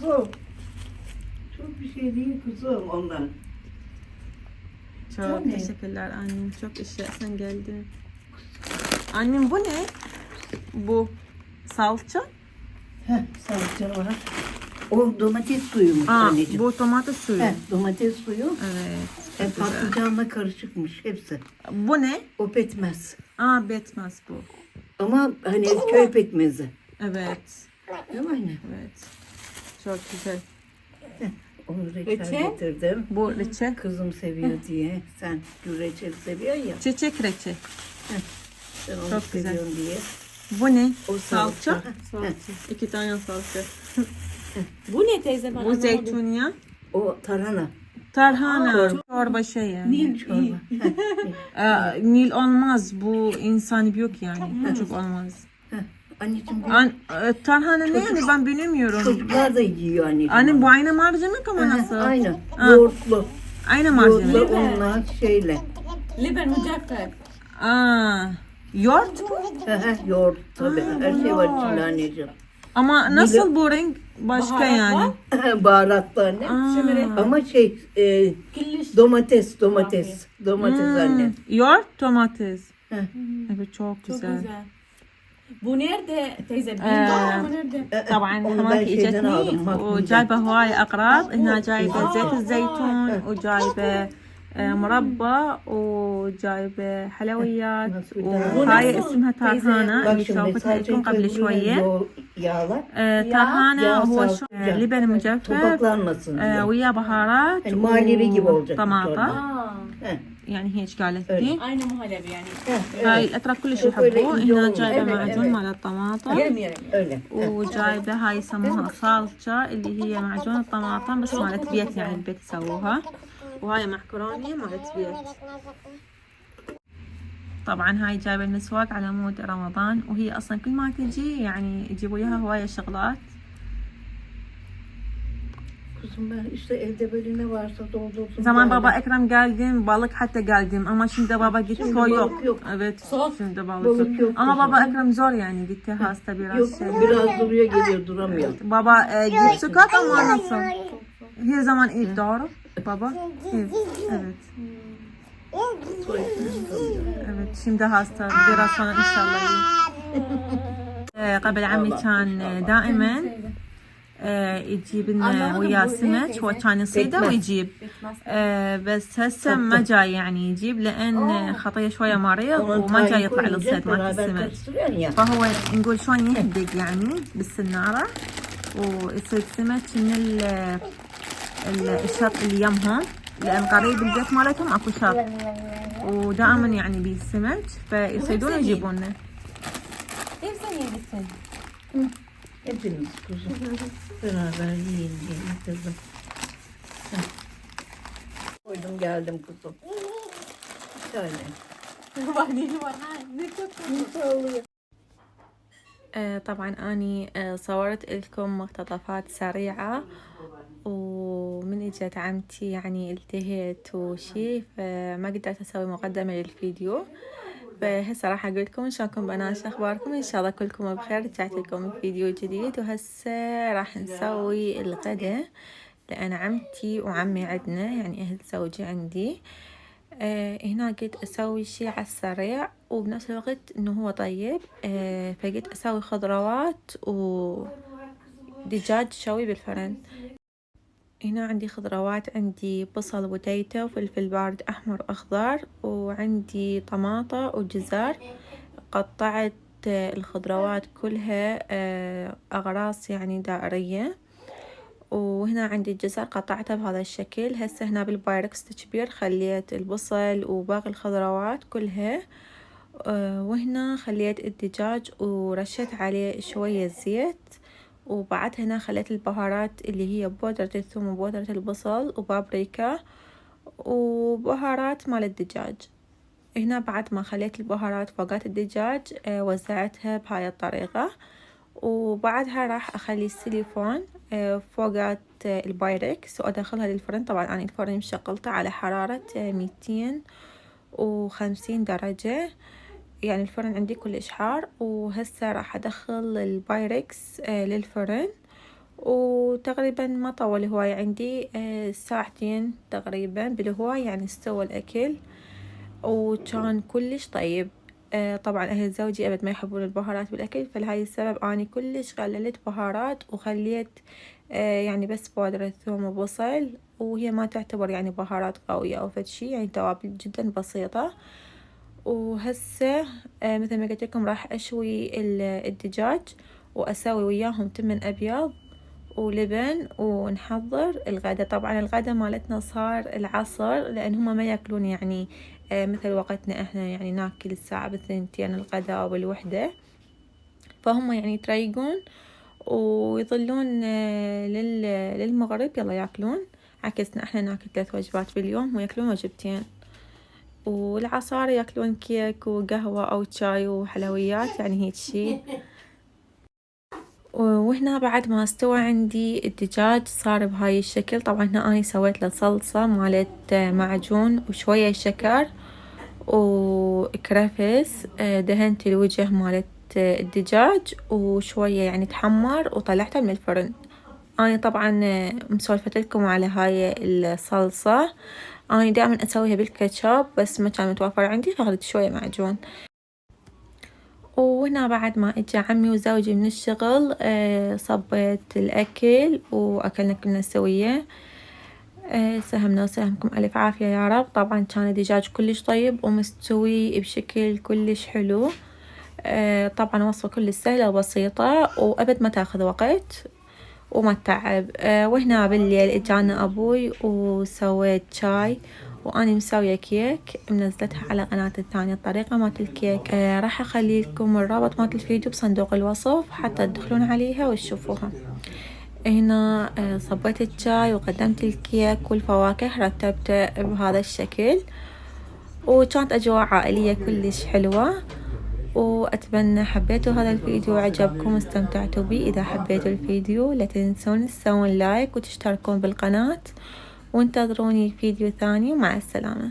kuzum. Çok bir şey değil kuzum ondan. Çok Canım. teşekkürler annem. Çok işe sen geldin. Annem bu ne? Bu salça. Salça var. O domates suyumuş Aa, anneciğim. bu domates suyu. Domates suyu. Evet. Çok güzel. Patlıcanla karışıkmış hepsi. Bu ne? O pekmez. Aa, betmez bu. Ama hani köy pekmezi. Evet. Değil mi anne? Evet. Çok güzel. Onu reçel Reçel? getirdim. Bu reçel. Kızım seviyor diye. Sen gül reçeli seviyorsun ya. Çiçek reçel. Sen onu Çok güzel. seviyorsun diye. Bu ne? O Salça. salça. İki tane salça. Bu ne teyze ben Bu anlamadım. zeytinyağı. O tarhana. Tarhana. Çorba şey yani. Nil çorba. Nil olmaz. Bu insan büyük yani. Çocuk olmaz. Anneciğim Tarhana ne yani ben bilmiyorum. çocuklar da yiyor anneciğim. Anne bu aynı mercimek ama nasıl? Aynı. Ha. Yoğurtlu. Aynı Yoğurtlu mercimek. onunla şeyle. Liber mücaffer. Aa, yoğurt. Yoğurt tabii. Her şey var içinde anneciğim. Ama nasıl bu renk başka Baharat yani? var. Baharatlı anne. Aa. Ama şey Killiş. domates anne. Yoğurt, domates. Heh. Evet çok Çok güzel. güzel. Bu nerede teyze? Bilmiyorum ama nerede? طبعا Onu ben حماتي şeyden اجتني aldım, Mahmut'dan. وجايبه هواي اغراض هنا جايبه زيت الزيتون وجايبه مربى وجايبه حلويات وهاي اسمها تارهانة Bak اللي şimdi شوفتها لكم قبل salçayı شوية. yağla. تارهانة yağ, هو salça. لبن مجفف Topaklanmasın diye. ويا بهارات Yani muhallebi gibi olacak. bu وطماطة çorba. Aa, Heh. يعني هيك قالت öyle. لي. aynı muhallebi yani. هاي الأتراك كلش شوف اللي يحبوه. يجون. هنا جايبة Evet, معجون evet. مال الطماطم Yerim. Öyle. وجايبة هاي يسموها صالشة اللي هي معجون الطماطم بس مالت بيت يعني البيت يسووها. وهاي معكرونة مالت بيت. طبعا هاي جايبة المسواق على مود رمضان وهي أصلا كل ما تجي يعني يجيبوا لها هواية شغلات. Kuzum ben işte evde böyle ne varsa doldurdum. Zaman yani. baba Ekrem geldim, balık hatta geldim ama şimdi baba gitti Şimdi o balık yok. Evet, Soğuk. şimdi balık, Balık yok Ama kuzum. baba Ekrem zor yani gitti hasta biraz Yok şey. biraz duruyor geliyor duramıyor. Baba yüksek ama nasıl? Her zaman iyi doğru. Baba iyi. Evet. Evet şimdi hasta biraz sonra inşallah iyi. قبل عمي كان دائما يجيب لنا وياه سمك هو كان يصيده ويجيب بس هسه ما جاي يعني يجيب لان خطيه شويه مريض وما جاي يطلع له الصيد مالت السمك فهو نقول شلون يهدق يعني بالسناره ويصيد سمك من الشط اللي يمهم لان قريب البيت مالتهم اكو شط ودائما يعني بيه السمك فيصيدون ويجيبون لنا. Hep sen yedirsin. Hepiniz kuzum. Beraber yiyin diye getirdim. Koydum geldim kuzum. Şöyle. Vanili var. Ha, ne çok طبعا أني صورت لكم مقتطفات سريعة ومن اجت عمتي يعني التهيت وشي فما قدرت اسوي مقدمة للفيديو فهسه راح اقول لكم شلونكم بنات شو اخباركم ان شاء الله كلكم بخير رجعت لكم فيديو جديد وهسه راح نسوي الغدا لان عمتي وعمي عندنا يعني اهل زوجي عندي هنا قلت اسوي شي على السريع وبنفس الوقت انه هو طيب فقلت اسوي خضروات ودجاج شوي بالفرن. هنا عندي خضروات عندي بصل وبوتيتو وفلفل بارد أحمر أخضر وعندي طماطة وجزر قطعت الخضروات كلها أغراض يعني دائرية وهنا عندي الجزر قطعتها بهذا الشكل. هسه هنا بالبايركس كبير خليت البصل وباقي الخضروات كلها وهنا خليت الدجاج ورشيت عليه شوية زيت وبعد هنا خليت البهارات اللي هي بودرة الثوم وبودرة البصل وبابريكا وبهارات مال الدجاج. هنا بعد ما خليت البهارات فوقات الدجاج وزعتها بهاي الطريقة وبعدها راح أخلي السيليفون فوقات البايركس وأدخلها للفرن. طبعا أنا الفرن مشغلته على حرارة 250 درجة يعني الفرن عندي كلش حار. وهسه راح ادخل البايركس للفرن وتقريبا ما طول هواي عندي، ساعتين تقريبا بالهواي يعني استوى الأكل وكان كلش طيب. طبعا أهل زوجي أبد ما يحبون البهارات بالأكل، فلهاي السبب أنا كلش قللت بهارات وخليت يعني بس بودرة ثوم وبصل، وهي ما تعتبر يعني بهارات قوية أو فد شي، يعني توابل جدا بسيطة. وهسه مثل ما قلت لكم راح أشوي الدجاج وأسوي وياهم تمن أبيض ولبن ونحضر الغدا. طبعا الغدا مالتنا صار العصر، لأن هما ما ياكلون يعني مثل وقتنا احنا يعني ناكل الساعة بالثنتين الغدا أو بالوحدة، فهم يعني يتريقون ويظلون للمغرب يلا ياكلون، عكسنا احنا ناكل 3 وجبات باليوم وياكلون وجبتين. والعصارة ياكلون كيك وقهوة أو شاي وحلويات يعني هيك شي. وهنا بعد ما استوى عندي الدجاج صار بهاي الشكل. طبعا هنا أنا سويت له صلصة مالت معجون وشوية شكر وكرفس، دهنت الوجه مالت الدجاج وشوية يعني تحمر وطلعته من الفرن. أنا طبعا مسولفت لكم على هاي الصلصة، أنا دائما أسويها بالكاتشب بس ما كان متوفر عندي فأخذت شوية معجون. وهنا بعد ما اجى عمي وزوجي من الشغل صبيت الأكل وأكلنا كلنا سوية. سهمنا وسهمكم ألف عافية يا رب. طبعا كان الدجاج كلش طيب ومستوي بشكل كلش حلو. طبعا وصفة كلش سهلة وبسيطة وأبد ما تاخذ وقت وما تتعب. وهنا بالليل اجانا أبوي وسويت شاي وأنا مسوية كيك منزلتها على قناة الثانية. الطريقة مالت الكيك راح أخلي لكم الرابط مالت الفيديو بصندوق الوصف حتى تدخلون عليها وتشوفوها. هنا صبيت الشاي وقدمت الكيك والفواكه رتبته بهذا الشكل، وكانت أجواء عائلية كلش حلوة. وأتمنى حبيتوا هذا الفيديو وعجبكم واستمتعتوا بي. إذا حبيتوا الفيديو لا تنسون تسوون لايك وتشتركون بالقناة، وانتظروني فيديو ثاني. مع السلامة.